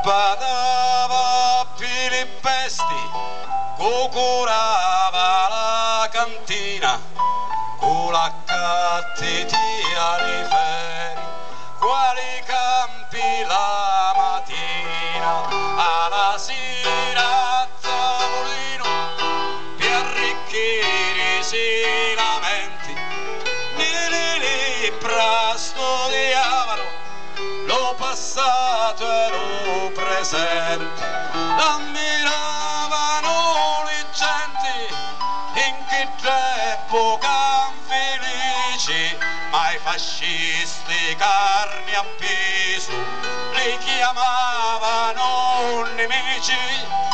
badava Filippesti, curava la cantina, con la cattitia riferi, quali campi la mattina, alla sera a tavolino, per arricchire si lamenti, lì prasto diavolo, lo passato e lo presente, ammiravano le genti in che epoca felici, ma i fascisti carni appeso li chiamavano nemici.